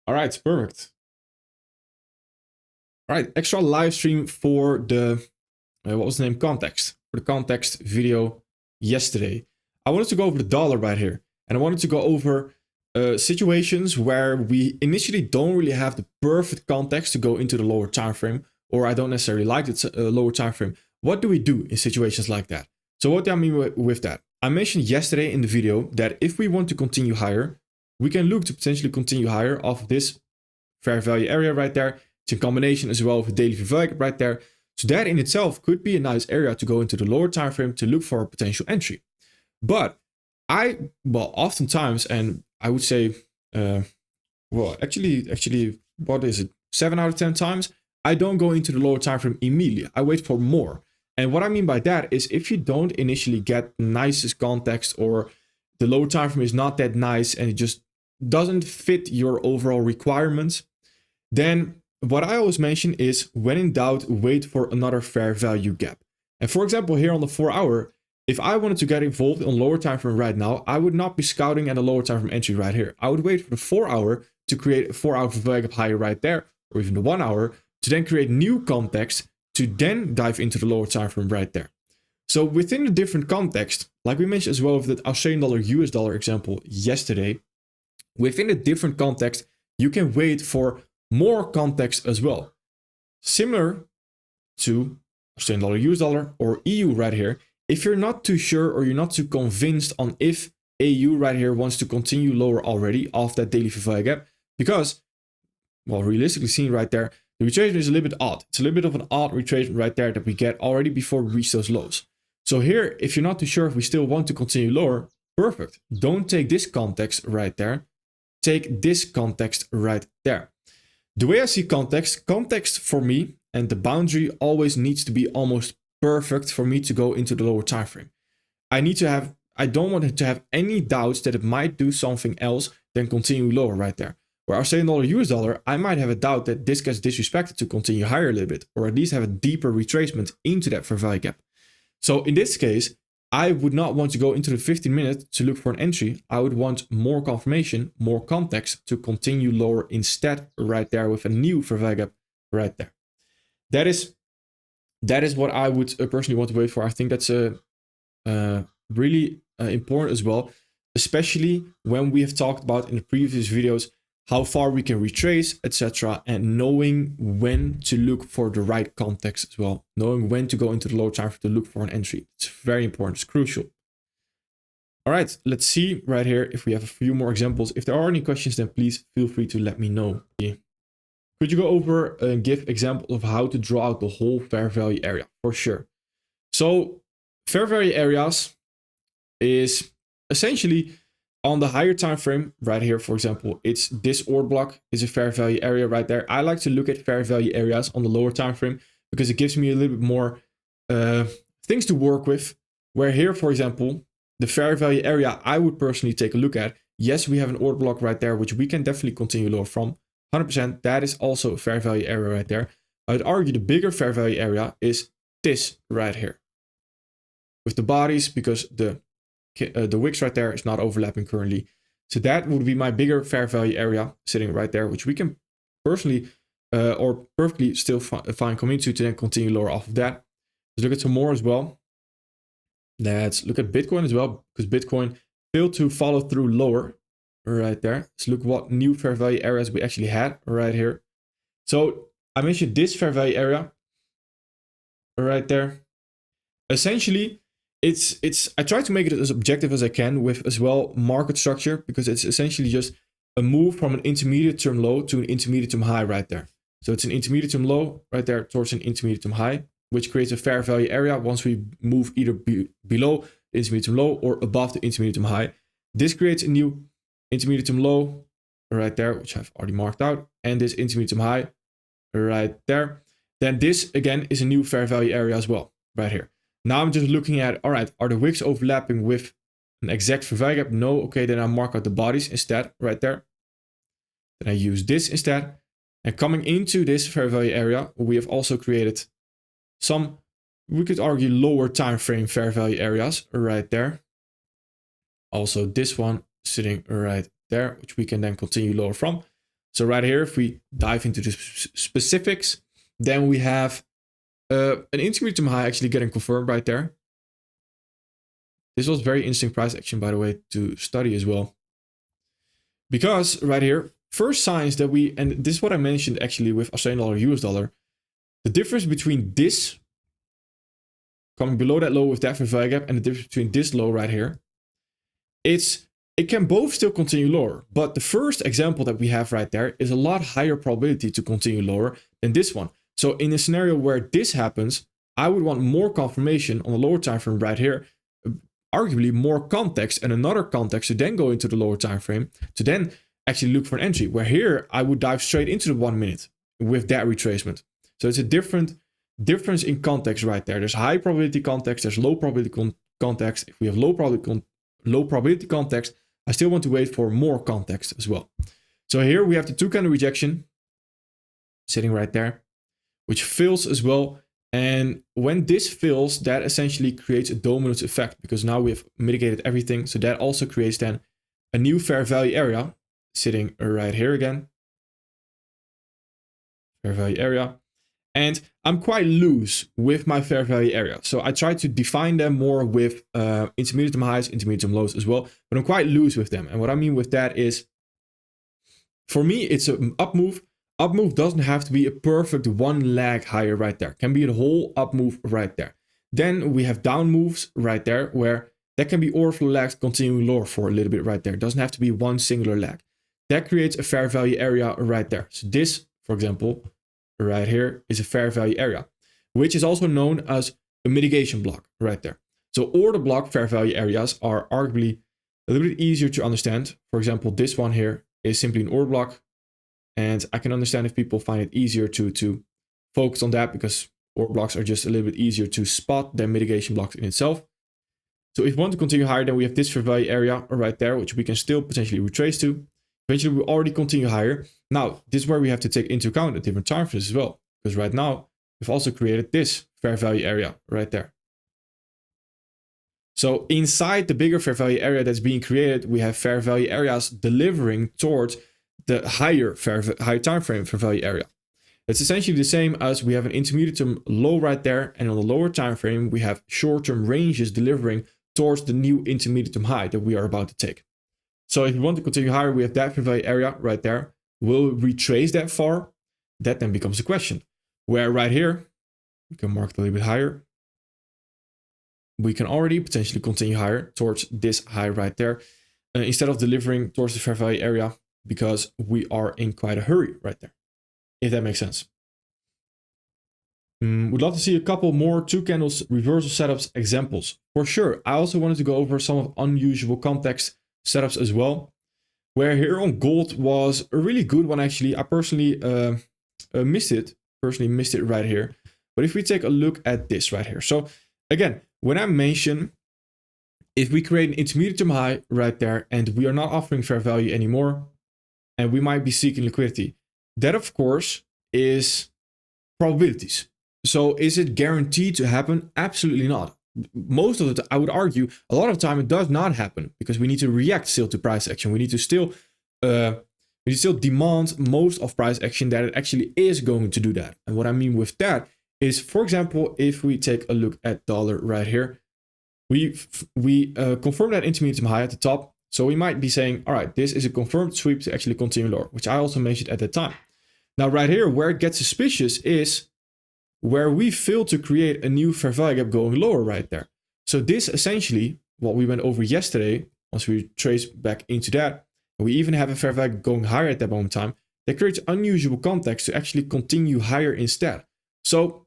All right, perfect. All right, extra live stream for the, what was the name? Context. For the context video yesterday. I wanted to go over the dollar right here. And I wanted to go over situations where we initially don't really have the perfect context to go into the lower time frame, or I don't necessarily like the lower time frame. What do we do in situations like that? So what do I mean with that? I mentioned yesterday in the video that if we want to continue higher, we can look to potentially continue higher off of this fair value area right there. It's in combination as well with the daily fair value right there. So that in itself could be a nice area to go into the lower time frame to look for a potential entry. But oftentimes, and I would say, actually, what is it? 7 out of 10 times, I don't go into the lower time frame immediately. I wait for more. And what I mean by that is if you don't initially get nicest context, or the lower time frame is not that nice and it just doesn't fit your overall requirements, then what I always mention is, when in doubt, wait for another fair value gap. And for example, here on the 4 hour, if I wanted to get involved on lower time frame right now, I would not be scouting at a lower time frame entry right here. I would wait for the 4 hour to create a 4 hour value gap higher right there, or even the 1 hour, to then create new context to then dive into the lower time frame right there. So within the different context, like we mentioned as well with the Australian dollar US dollar example yesterday, within a different context, you can wait for more context as well. Similar to Australian dollar US dollar or EU right here, if you're not too sure or you're not too convinced on if AU right here wants to continue lower already off that daily fair value gap, because, well, realistically seen right there, the retracement is a little bit odd. It's a little bit of an odd retracement right there that we get already before we reach those lows. So here, if you're not too sure if we still want to continue lower, perfect. Don't take this context right there. Take this context right there. The way I see context for me and the boundary always needs to be almost perfect for me to go into the lower time frame. I don't want it to have any doubts that it might do something else than continue lower right there. Where Australian dollar US dollar, I might have a doubt that this gets disrespected to continue higher a little bit, or at least have a deeper retracement into that fair value gap. So in this case, I would not want to go into the 15 minutes to look for an entry. I would want more confirmation, more context to continue lower instead right there with a new fair value gap right there. That is what I would personally want to wait for. I think that's really important as well, especially when we have talked about in the previous videos how far we can retrace, etc., and knowing when to look for the right context as well, knowing when to go into the lower time frame to look for an entry. It's very important, it's crucial. All right, let's see right here if we have a few more examples. If there are any questions, then please feel free to let me know. Could you go over and give example of how to draw out the whole fair value area? For sure. So fair value areas is essentially on the higher time frame right here. For example, it's this order block is a fair value area right there. I like to look at fair value areas on the lower time frame because it gives me a little bit more things to work with. Where here, for example, the fair value area I would personally take a look at. Yes, we have an order block right there, which we can definitely continue lower from. 100%, that is also a fair value area right there. I'd argue the bigger fair value area is this right here with the bodies, because the wicks right there is not overlapping currently. So that would be my bigger fair value area sitting right there, which we can personally or perfectly still find come into to then continue lower off of that. Let's look at some more as well. Let's look at Bitcoin as well, because Bitcoin failed to follow through lower right there. Let's look what new fair value areas we actually had right here. So I mentioned this fair value area right there. Essentially, I try to make it as objective as I can with as well market structure, because it's essentially just a move from an intermediate term low to an intermediate term high right there. So it's an intermediate term low right there towards an intermediate term high, which creates a fair value area once we move either below the intermediate term low or above the intermediate term high. This creates a new intermediate term low right there, which I've already marked out, and this intermediate term high right there. Then this again is a new fair value area as well right here. Now I'm just looking at, all right, are the wicks overlapping with an exact fair value gap? No. Okay, then I mark out the bodies instead right there. Then I use this instead. And coming into this fair value area, we have also created some, we could argue, lower time frame fair value areas right there. Also this one sitting right there, which we can then continue lower from. So right here, if we dive into the specifics, then we have an intermediate high actually getting confirmed right there. This was very interesting price action, by the way, to study as well. Because right here, first signs that we, and this is what I mentioned actually with Australian dollar, US dollar, the difference between this coming below that low with that fair value gap and the difference between this low right here, it can both still continue lower. But the first example that we have right there is a lot higher probability to continue lower than this one. So in a scenario where this happens, I would want more confirmation on the lower time frame right here, arguably more context and another context to then go into the lower time frame to then actually look for an entry, where here I would dive straight into the 1 minute with that retracement. So it's a difference in context right there. There's high probability context, there's low probability context. If we have low probability context, I still want to wait for more context as well. So here we have the 2 candle rejection sitting right there, which fails as well. And when this fails, that essentially creates a dominoes effect, because now we have mitigated everything. So that also creates then a new fair value area sitting right here again. Fair value area. And I'm quite loose with my fair value area. So I try to define them more with intermediate highs, intermediate lows as well. But I'm quite loose with them. And what I mean with that is, for me, it's an up move. Up move doesn't have to be a perfect 1 leg higher right there. It can be a whole up move right there. Then we have down moves right there, where that can be order legs continuing lower for a little bit right there. It doesn't have to be one singular leg. That creates a fair value area right there. So this, for example, right here is a fair value area, which is also known as a mitigation block right there. So order block fair value areas are arguably a little bit easier to understand. For example, this one here is simply an order block. And I can understand if people find it easier to focus on that, because order blocks are just a little bit easier to spot than mitigation blocks in itself. So if we want to continue higher, then we have this fair value area right there, which we can still potentially retrace to. Eventually, we already continue higher. Now, this is where we have to take into account the different time frames as well, because right now we've also created this fair value area right there. So inside the bigger fair value area that's being created, we have fair value areas delivering towards the higher time frame fair value area. It's essentially the same as we have an intermediate term low right there, and on the lower time frame we have short-term ranges delivering towards the new intermediate term high that we are about to take. So if we want to continue higher, we have that fair value area right there. Will we retrace that far? That then becomes a question. Where right here, we can mark it a little bit higher. We can already potentially continue higher towards this high right there, instead of delivering towards the fair value area, because we are in quite a hurry right there, if that makes sense. Would love to see a couple more 2 candles reversal setups examples. For sure. I also wanted to go over some of unusual context setups as well, where here on gold was a really good one actually. I personally missed it right here. But if we take a look at this right here. So again, when I mention if we create an intermediate term high right there and we are not offering fair value anymore, and we might be seeking liquidity, that of course is probabilities. So is it guaranteed to happen? Absolutely not. Most of the time, I would argue, a lot of the time it does not happen, because we need to react still to price action. We need to still demand most of price action that it actually is going to do that. And what I mean with that is, for example, if we take a look at dollar right here, we confirm that intermediate high at the top. So we might be saying, all right, this is a confirmed sweep to actually continue lower, which I also mentioned at that time. Now right here, where it gets suspicious is where we fail to create a new fair value gap going lower right there. So this essentially, what we went over yesterday, once we trace back into that, and we even have a fair value going higher at that moment in time, that creates unusual context to actually continue higher instead. So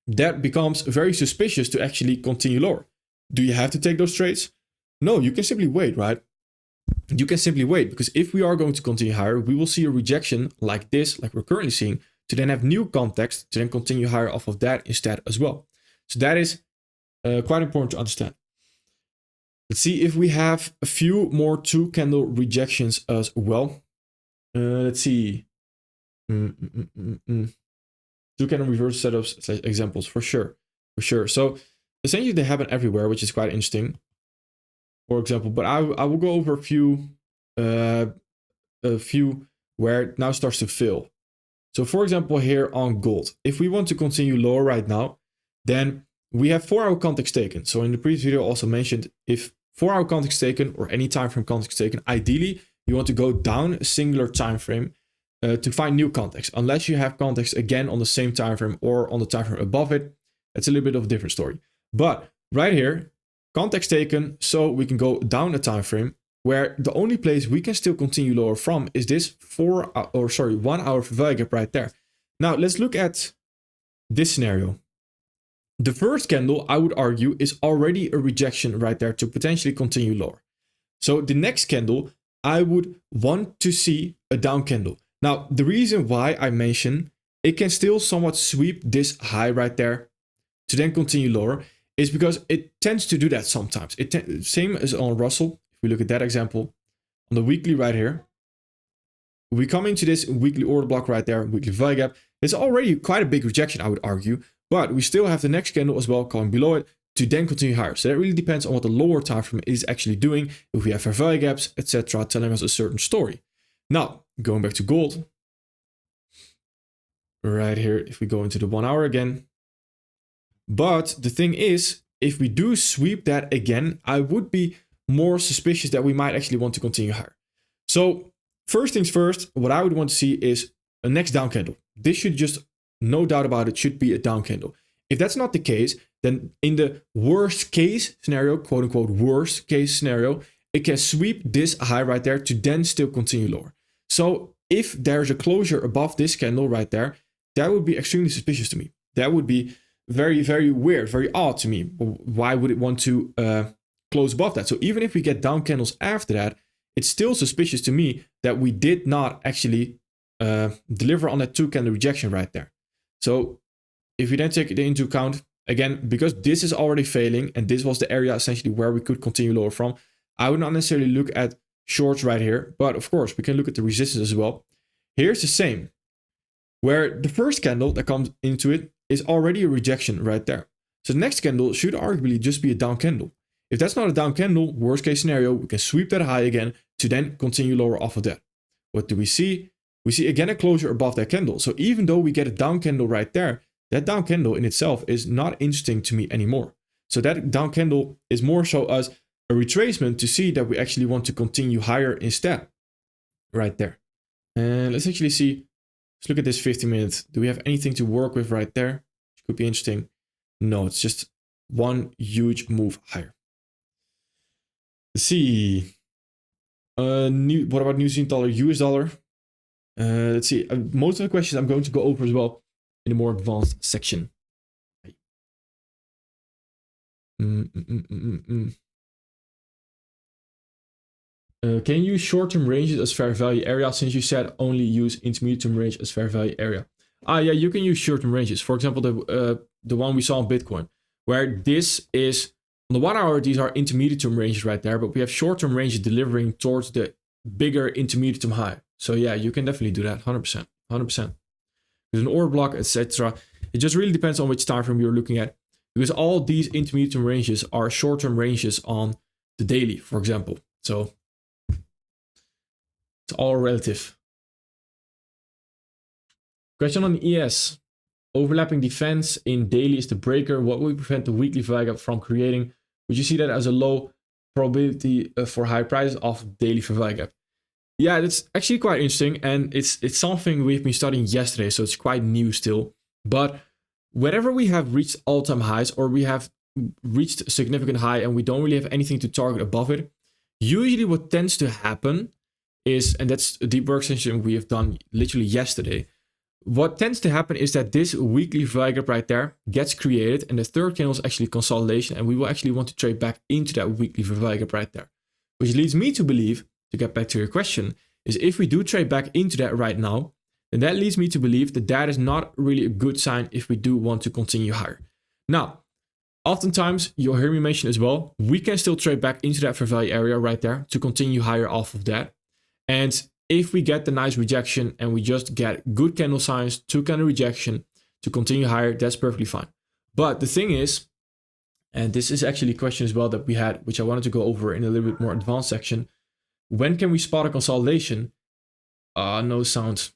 that becomes very suspicious to actually continue lower. Do you have to take those trades? No, you can simply wait, right? You can simply wait, because if we are going to continue higher, we will see a rejection like this, like we're currently seeing, to then have new context to then continue higher off of that instead as well. So that is quite important to understand. Let's see if we have a few more 2 candle rejections as well. Let's see. 2 candle reverse setups examples for sure. So essentially they happen everywhere, which is quite interesting. For example, but I will go over a few where it now starts to fill. So for example, here on gold, if we want to continue lower right now, then we have 4-hour context taken. So in the previous video, I also mentioned if 4-hour context taken or any time frame context taken, ideally you want to go down a singular time frame to find new context, unless you have context again on the same time frame or on the time frame above it. That's a little bit of a different story. But right here, context taken, so we can go down a time frame where the only place we can still continue lower from is this 1 hour value gap right there. Now let's look at this scenario. The first candle, I would argue, is already a rejection right there to potentially continue lower. So the next candle, I would want to see a down candle. Now, the reason why I mention it can still somewhat sweep this high right there to then continue lower is because it tends to do that sometimes. Same as on Russell. If we look at that example, on the weekly right here, we come into this weekly order block right there, weekly value gap. It's already quite a big rejection, I would argue, but we still have the next candle as well coming below it to then continue higher. So that really depends on what the lower time frame is actually doing. If we have fair value gaps, etc., telling us a certain story. Now, going back to gold, right here, if we go into the 1 hour again. But the thing is, if we do sweep that again, I would be more suspicious that we might actually want to continue higher. So first things first, what I would want to see is a next down candle. This should just, no doubt about it, should be a down candle. If that's not the case, then in the worst case scenario, quote unquote worst case scenario, it can sweep this high right there to then still continue lower. So if there's a closure above this candle right there, that would be extremely suspicious to me. That would be very, very weird, very odd to me. Why would it want to close above that? So even if we get down candles after that, it's still suspicious to me that we did not actually deliver on that 2 candle rejection right there. So if we then take it into account, again, because this is already failing and this was the area essentially where we could continue lower from, I would not necessarily look at shorts right here, but of course we can look at the resistance as well. Here's the same, where the first candle that comes into it is already a rejection right there. So the next candle should arguably just be a down candle. If that's not a down candle, worst case scenario, we can sweep that high again to then continue lower off of that. What do we see? We see again a closure above that candle. So even though we get a down candle right there, that down candle in itself is not interesting to me anymore. So that down candle is more so as a retracement to see that we actually want to continue higher instead. Right there. And let's actually see. Let's look at this 50 minutes. Do we have anything to work with right there? Which could be interesting. No, it's just one huge move higher. Let's see. What about New Zealand dollar, US dollar? Let's see. Most of the questions I'm going to go over as well in a more advanced section. Can you use short-term ranges as fair value area, since you said only use intermediate-term range as fair value area? Yeah, you can use short-term ranges. For example, the one we saw on Bitcoin, where this is, on the 1 hour, these are intermediate-term ranges right there, but we have short-term ranges delivering towards the bigger intermediate-term high. So yeah, you can definitely do that, 100%. 100%. There's an order block, etc. It just really depends on which time frame you're looking at, because all these intermediate-term ranges are short-term ranges on the daily, for example. So it's all relative. Question on ES. Overlapping defense in daily is the breaker. What will prevent the weekly value gap from creating? Would you see that as a low probability for high prices of daily value gap? Yeah, that's actually quite interesting, and it's something we've been studying yesterday, so it's quite new still. But whenever we have reached all-time highs, or we have reached a significant high and we don't really have anything to target above it, usually what tends to happen is, and that's a deep work session we have done literally yesterday, what tends to happen is that this weekly value gap right there gets created, and the third candle is actually consolidation, and we will actually want to trade back into that weekly value gap right there. Which leads me to believe, to get back to your question, is if we do trade back into that right now, then that leads me to believe that that is not really a good sign if we do want to continue higher. Now, oftentimes you'll hear me mention as well, we can still trade back into that fair value area right there to continue higher off of that. And if we get the nice rejection and we just get good candle signs, 2 candle rejection to continue higher, that's perfectly fine. But the thing is, and this is actually a question as well that we had, which I wanted to go over in a little bit more advanced section, when can we spot a consolidation? No sound.